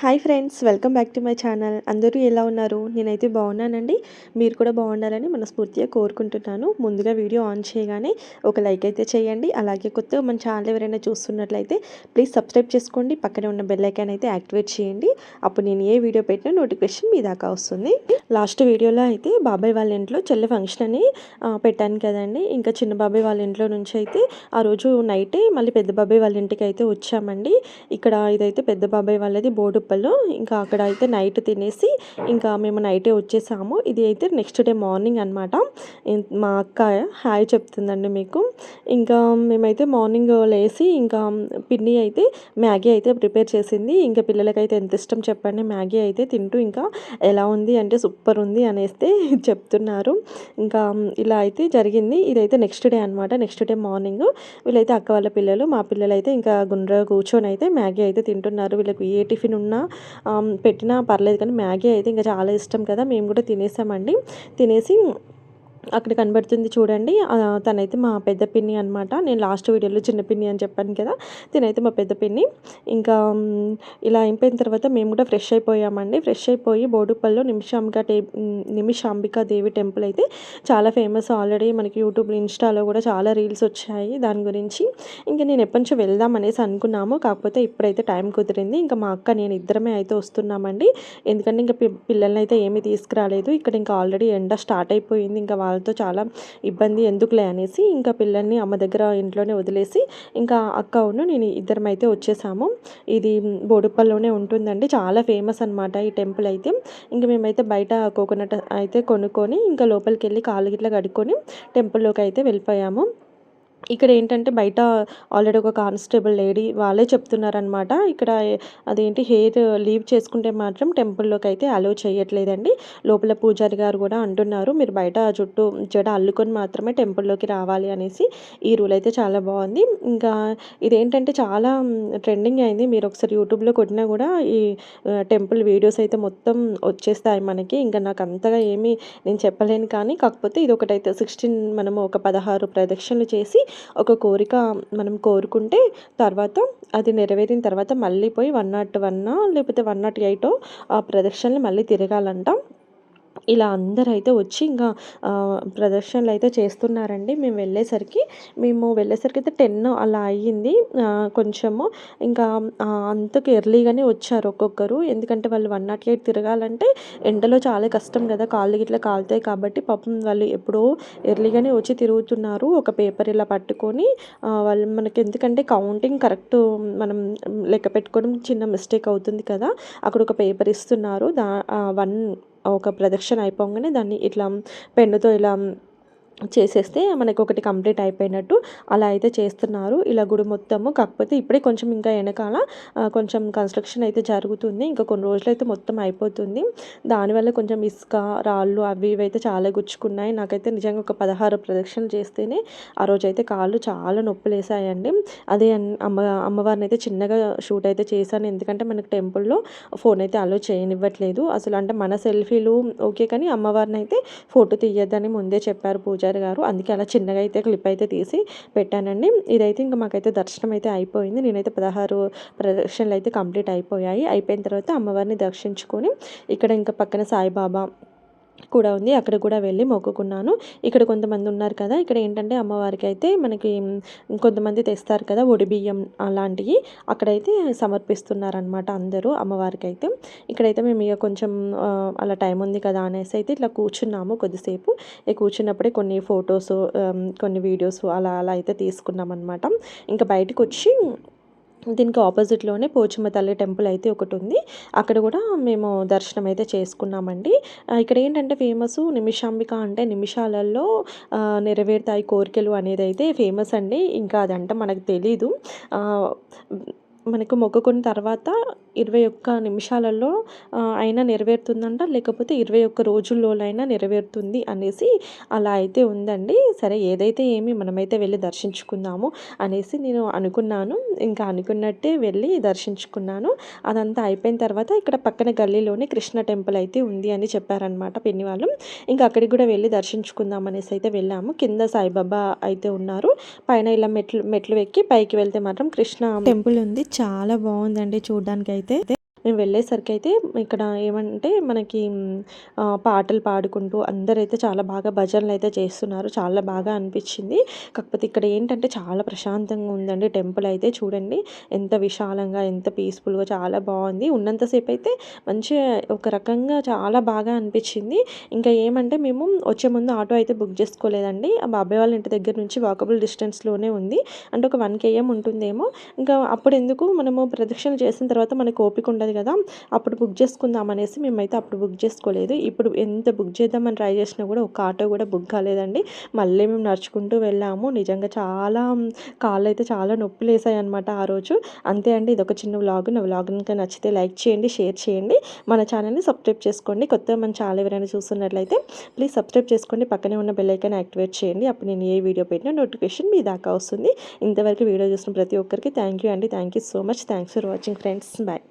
Hi friends, welcome back to my channel. అందరూ ఎలా ఉన్నారు? నేనైతే బాగున్నానండి. మీరు కూడా బాగుండాలని మనస్ఫూర్తిగా కోరుకుంటున్నాను. ముందుగా వీడియో ఆన్ చేయగానే ఒక లైక్ అయితే చేయండి. అలాగే కొత్తగా మన ఛానల్ ఎవరైనా చూస్తున్నట్లయితే ప్లీజ్ సబ్స్క్రైబ్ చేసుకోండి. పక్కనే ఉన్న బెల్ ఐకాన్ అయితే యాక్టివేట్ చేయండి. అప్పుడు నేను ఏ వీడియో పెట్టినా నోటిఫికేషన్ మీ దాకా వస్తుంది. లాస్ట్ వీడియోలో అయితే బాబాయ్ వాళ్ళ ఇంట్లో చెల్లె ఫంక్షన్ అని పెట్టాను కదండి. ఇంకా చిన్న బాబాయ్ వాళ్ళ ఇంట్లో నుంచి అయితే ఆ రోజు నైటే మళ్ళీ పెద్ద బాబాయ్ వాళ్ళ ఇంటికి అయితే వచ్చామండి. ఇక్కడ ఇదైతే పెద్ద బాబాయ్ వాళ్ళది బోడుప్పల్లో. ఇంకా అక్కడ అయితే నైట్ తినేసి ఇంకా మేము నైటే వచ్చేసాము. ఇది అయితే నెక్స్ట్ డే మార్నింగ్ అనమాట. మా అక్క హాయ్ చెప్తుందండి మీకు. ఇంకా మేమైతే మార్నింగ్ లేసి ఇంకా పిన్ని అయితే మ్యాగీ అయితే ప్రిపేర్ చేసింది. ఇంకా పిల్లలకైతే ఎంత ఇష్టం చెప్పండి మ్యాగీ అయితే తింటూ ఇంకా ఎలా ఉంది అంటే సూపర్ ఉంది అనేస్తే చెప్తున్నారు. ఇంకా ఇలా అయితే జరిగింది. ఇదైతే నెక్స్ట్ డే అనమాట. నెక్స్ట్ డే మార్నింగ్ వీళ్ళైతే అక్క వాళ్ళ పిల్లలు, మా పిల్లలు అయితే ఇంకా గుండ్రగా కూర్చొని అయితే మ్యాగీ అయితే తింటున్నారు. వీళ్ళకి ఏ టిఫిన్ ఉన్నా పెట్టినా పర్లేదు, కానీ మ్యాగీ అయితే ఇంకా చాలా ఇష్టం కదా. మేము కూడా తినేసామండి. తినేసి అక్కడ కనబడుతుంది చూడండి, తనైతే మా పెద్ద పిన్ని అనమాట. నేను లాస్ట్ వీడియోలో చిన్న పిన్ని అని చెప్పాను కదా, తినైతే మా పెద్ద పిన్ని. ఇంకా ఇలా అయిపోయిన తర్వాత మేము కూడా ఫ్రెష్ అయిపోయామండి. ఫ్రెష్ అయిపోయి బోడుప్పల్లో నిమిషాంబికా దేవి టెంపుల్ అయితే చాలా ఫేమస్. ఆల్రెడీ మనకి యూట్యూబ్ ఇన్స్టాలో కూడా చాలా రీల్స్ వచ్చాయి దాని గురించి. ఇంకా నేను ఎప్పటి నుంచో వెళ్దాం అనేసి అనుకున్నాము, కాకపోతే ఇప్పుడైతే టైం కుదిరింది. ఇంకా మా అక్క నేను ఇద్దరమే అయితే వస్తున్నామండి. ఎందుకంటే ఇంకా పిల్లల్ని అయితే ఏమీ తీసుకురాలేదు. ఇక్కడ ఇంకా ఆల్రెడీ ఎండ స్టార్ట్ అయిపోయింది. ఇంకా వాళ్ళతో చాలా ఇబ్బంది ఎందుకులే అనేసి ఇంకా పిల్లల్ని అమ్మ దగ్గర ఇంట్లోనే వదిలేసి ఇంకా అక్కను నేను ఇద్దరం అయితే వచ్చేసాము. ఇది బోడుప్పల్లోనే ఉంటుందండి. చాలా ఫేమస్ అనమాట ఈ టెంపుల్ అయితే. ఇంకా మేమైతే బయట కోకోనట్ అయితే కొనుక్కొని ఇంకా లోపలికి వెళ్ళి కాళ్ళు గిట్లా కడుక్కొని టెంపుల్లోకి అయితే వెళ్ళిపోయాము. ఇక్కడ ఏంటంటే బయట ఆల్రెడీ ఒక కానిస్టేబుల్ లేడీ వాళ్ళే చెప్తున్నారనమాట. ఇక్కడ అదేంటి హెయిర్ లీవ్ చేసుకుంటే మాత్రం టెంపుల్లోకి అయితే అలో చేయట్లేదండి. లోపల పూజారి గారు కూడా అంటున్నారు, మీరు బయట చుట్టూ జడ అల్లుకొని మాత్రమే టెంపుల్లోకి రావాలి అనేసి. ఈ రూల్ అయితే చాలా బాగుంది. ఇంకా ఇదేంటంటే చాలా ట్రెండింగ్ అయింది. మీరు ఒకసారి యూట్యూబ్లో కొట్టినా కూడా ఈ టెంపుల్ వీడియోస్ అయితే మొత్తం వచ్చేస్తాయి మనకి. ఇంకా నాకు అంతగా ఏమీ నేను చెప్పలేను, కానీ కాకపోతే ఇది ఒకటైతే 16 మనము ఒక 16 ప్రదక్షిణలు చేసి ఒక కోరిక మనం కోరుకుంటే తర్వాత అది నెరవేరిన తర్వాత మళ్ళీ పోయి 101 లేకపోతే 108 ఆ ప్రదక్షిణలు మళ్ళీ తిరగాలంట. ఇలా అందరైతే వచ్చి ఇంకా ప్రదర్శనలు అయితే చేస్తున్నారండి. మేము వెళ్ళేసరికి అయితే 10 అలా అయ్యింది. కొంచెము ఇంకా అంతకు ఎర్లీగానే వచ్చారు ఒక్కొక్కరు. ఎందుకంటే వాళ్ళు 108 తిరగాలంటే ఎండలో చాలా కష్టం కదా, కాళ్ళు గిట్లా కాలుతాయి కాబట్టి పాపం వాళ్ళు ఎప్పుడో ఎర్లీగానే వచ్చి తిరుగుతున్నారు. ఒక పేపర్ ఇలా పట్టుకొని వాళ్ళు మనకి, ఎందుకంటే కౌంటింగ్ కరెక్ట్ మనం లెక్క పెట్టుకోవడం చిన్న మిస్టేక్ అవుతుంది కదా, అక్కడ ఒక పేపర్ ఇస్తున్నారు. ఒక ప్రదక్షిణ అయిపోగానే దాన్ని ఇట్లా పెన్నుతో ఇలా చేసేస్తే మనకు ఒకటి కంప్లీట్ అయిపోయినట్టు అలా అయితే చేస్తున్నారు ఇలా గుడి మొత్తము. కాకపోతే ఇప్పుడే కొంచెం ఇంకా వెనకాల కొంచెం కన్స్ట్రక్షన్ అయితే జరుగుతుంది. ఇంకా కొన్ని రోజులైతే మొత్తం అయిపోతుంది. దానివల్ల కొంచెం ఇసుక రాళ్ళు అవి ఇవి అయితే చాలా గుచ్చుకున్నాయి. నాకైతే నిజంగా ఒక 16 ప్రదక్షిణలు చేస్తేనే ఆ రోజైతే కాళ్ళు చాలా నొప్పులు వేసాయండి. అదే అమ్మవారిని అయితే చిన్నగా షూట్ అయితే చేశాను. ఎందుకంటే మనకు టెంపుల్లో ఫోన్ అయితే అలో చేయనివ్వట్లేదు అసలు. అంటే మన సెల్ఫీలు ఓకే, కానీ అమ్మవారిని అయితే ఫోటో తీయద్దని ముందే చెప్పారు పూజారి గారు. అందుకే అలా చిన్నగా అయితే క్లిప్ అయితే తీసి పెట్టానండి. ఇదైతే ఇంకా మాకైతే దర్శనం అయితే అయిపోయింది. నేనైతే 16 ప్రదక్షిణలు అయితే కంప్లీట్ అయిపోయాయి. అయిపోయిన తర్వాత అమ్మవారిని దర్శించుకొని ఇక్కడ ఇంకా పక్కన సాయిబాబా కూడా ఉంది, అక్కడ కూడా వెళ్ళి మొక్కుకున్నాను. ఇక్కడ కొంతమంది ఉన్నారు కదా, ఇక్కడ ఏంటంటే అమ్మవారికి అయితే మనకి కొంతమంది తెస్తారు కదా ఒడి బియ్యం అలాంటివి, అక్కడైతే సమర్పిస్తున్నారనమాట అందరూ అమ్మవారికి అయితే. ఇక్కడైతే మేము ఇక కొంచెం అలా టైం ఉంది కదా అనేసి అయితే ఇట్లా కూర్చున్నాము కొద్దిసేపు. కూర్చున్నప్పుడే కొన్ని ఫొటోస్ కొన్ని వీడియోస్ అలా అలా అయితే తీసుకున్నాం అనమాట. ఇంకా బయటకు వచ్చి దీనికి ఆపోజిట్లోనే పోచమ్మ తల్లి టెంపుల్ అయితే ఒకటి ఉంది, అక్కడ కూడా మేము దర్శనం అయితే చేసుకున్నామండి. ఇక్కడ ఏంటంటే ఫేమస్ నిమిషాంబిక అంటే నిమిషాలలో నెరవేరుతాయి కోరికలు అనేది అయితే ఫేమస్ అండి. ఇంకా అదంటే మనకు తెలీదు. మనకు మొక్కుకున్న తర్వాత 21 నిమిషాలలో అయినా నెరవేరుతుందంట, లేకపోతే 21 రోజుల్లోనైనా నెరవేరుతుంది అనేసి అలా అయితే ఉందండి. సరే ఏదైతే ఏమి మనమైతే వెళ్ళి దర్శించుకుందాము అనేసి నేను అనుకున్నాను. ఇంకా అనుకున్నట్టే వెళ్ళి దర్శించుకున్నాను. అదంతా అయిపోయిన తర్వాత ఇక్కడ పక్కన గల్లీలోనే కృష్ణ టెంపుల్ అయితే ఉంది అని చెప్పారనమాట పిన్ని వాళ్ళు. ఇంకా అక్కడికి కూడా వెళ్ళి దర్శించుకుందాం అనేసి అయితే వెళ్ళాము. కింద సాయిబాబా అయితే ఉన్నారు, పైన ఇలా మెట్లు ఎక్కి పైకి వెళ్తే మాత్రం కృష్ణ టెంపుల్ ఉంది. చాలా బాగుందండి చూడడానికి అయితే. మేము వెళ్ళేసరికైతే ఇక్కడ ఏమంటే మనకి పాటలు పాడుకుంటూ అందరైతే చాలా బాగా భజనలైతే చేస్తున్నారు. చాలా బాగా అనిపించింది. కాకపోతే ఇక్కడ ఏంటంటే చాలా ప్రశాంతంగా ఉందండి టెంపుల్ అయితే. చూడండి ఎంత విశాలంగా, ఎంత పీస్‌ఫుల్‌గా చాలా బావుంది. ఉన్నంత సేపయితే మంచిగా ఒక రకంగా చాలా బాగా అనిపించింది. ఇంకా ఏమంటే మేము వచ్చే ముందు ఆటో అయితే బుక్ చేసుకోలేదండి. ఆ బాబాయ్ వాళ్ళ ఇంటి దగ్గర నుంచి వాకబుల్ డిస్టెన్స్‌లోనే ఉంది. అంటే ఒక 1 కేఎం ఉంటుందేమో. ఇంకా అప్పుడెందుకు మనము ప్రదక్షిణ చేసిన తర్వాత మనకు ఓపిక ఉండదు కదా! అప్పుడు బుక్ చేసుకుందాం అనేసి మేమైతే అప్పుడు బుక్ చేసుకోలేదు. ఇప్పుడు ఎంత బుక్ చేద్దామని ట్రై చేసినా కూడా ఒక్క ఆటో కూడా బుక్ కాలేదండి. మళ్ళీ మేము నడుచుకుంటూ వెళ్ళాము. నిజంగా చాలా కాళ్ళైతే చాలా నొప్పులేసాయన్నమాట ఆ రోజు. అంతే అండి. ఇదొక చిన్న వ్లాగ్. నా వ్లాగ్ గనుక నచ్చితే లైక్ చేయండి, షేర్ చేయండి. మన ఛానల్‌ని సబ్స్క్రైబ్ చేసుకోండి. కొత్తగా మన ఛానల్ ఎవరైనా చూస్తున్నట్లయితే ప్లీజ్ సబ్స్క్రైబ్ చేసుకోండి. పక్కనే ఉన్న బెల్ ఐకాన్ యాక్టివేట్ చేయండి. అప్పుడు నేను ఏ వీడియో పెట్టినా నోటిఫికేషన్ మీ దాకా వస్తుంది. ఇంతవరకు వీడియో చూసిన ప్రతి ఒక్కరికి థ్యాంక్ యూ అండి. Thank you so much. Thanks for watching friends. Bye.